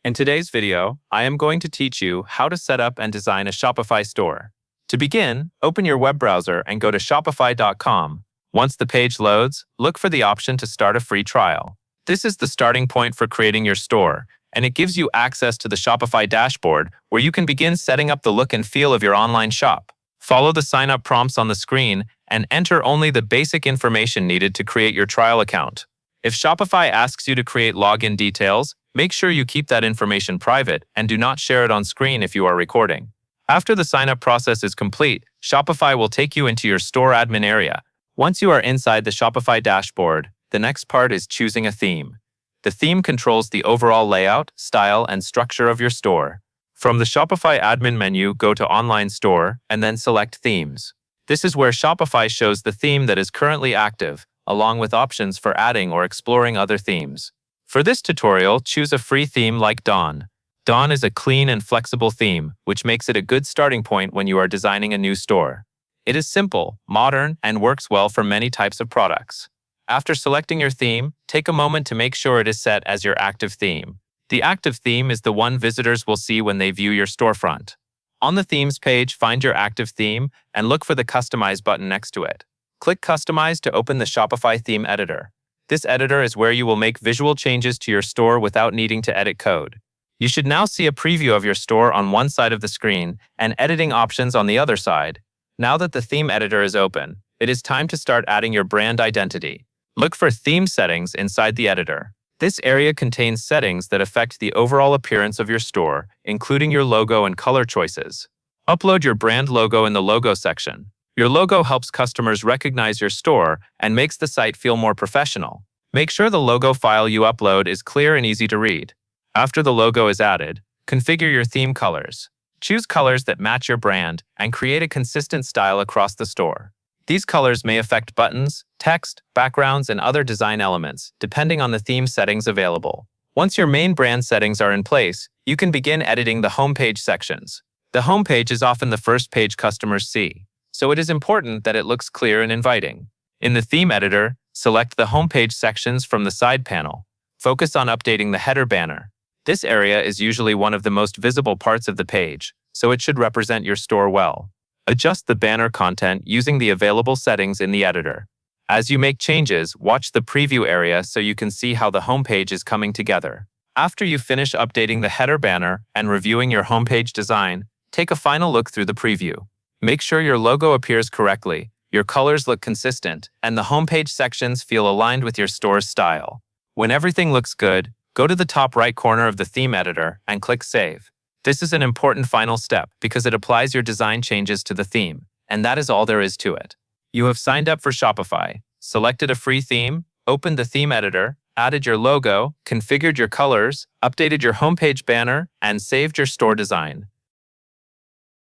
In today's video, I am going to teach you how to set up and design a Shopify store. To begin, open your web browser and go to shopify.com. Once the page loads, look for the option to start a free trial. This is the starting point for creating your store, and it gives you access to the Shopify dashboard where you can begin setting up the look and feel of your online shop. Follow the sign-up prompts on the screen and enter only the basic information needed to create your trial account. If Shopify asks you to create login details, make sure you keep that information private and do not share it on screen if you are recording. After the sign-up process is complete, Shopify will take you into your store admin area. Once you are inside the Shopify dashboard, the next part is choosing a theme. The theme controls the overall layout, style, and structure of your store. From the Shopify admin menu, go to Online Store and then select Themes. This is where Shopify shows the theme that is currently active, along with options for adding or exploring other themes. For this tutorial, choose a free theme like Dawn. Dawn is a clean and flexible theme, which makes it a good starting point when you are designing a new store. It is simple, modern, and works well for many types of products. After selecting your theme, take a moment to make sure it is set as your active theme. The active theme is the one visitors will see when they view your storefront. On the Themes page, find your active theme and look for the Customize button next to it. Click Customize to open the Shopify theme editor. This editor is where you will make visual changes to your store without needing to edit code. You should now see a preview of your store on one side of the screen and editing options on the other side. Now that the theme editor is open, it is time to start adding your brand identity. Look for Theme Settings inside the editor. This area contains settings that affect the overall appearance of your store, including your logo and color choices. Upload your brand logo in the Logo section. Your logo helps customers recognize your store and makes the site feel more professional. Make sure the logo file you upload is clear and easy to read. After the logo is added, configure your theme colors. Choose colors that match your brand and create a consistent style across the store. These colors may affect buttons, text, backgrounds, and other design elements, depending on the theme settings available. Once your main brand settings are in place, you can begin editing the homepage sections. The homepage is often the first page customers see, so it is important that it looks clear and inviting. In the theme editor, select the homepage sections from the side panel. Focus on updating the header banner. This area is usually one of the most visible parts of the page, so it should represent your store well. Adjust the banner content using the available settings in the editor. As you make changes, watch the preview area so you can see how the homepage is coming together. After you finish updating the header banner and reviewing your homepage design, take a final look through the preview. Make sure your logo appears correctly, your colors look consistent, and the homepage sections feel aligned with your store's style. When everything looks good, go to the top right corner of the theme editor and click Save. This is an important final step because it applies your design changes to the theme, and that is all there is to it. You have signed up for Shopify, selected a free theme, opened the theme editor, added your logo, configured your colors, updated your homepage banner, and saved your store design.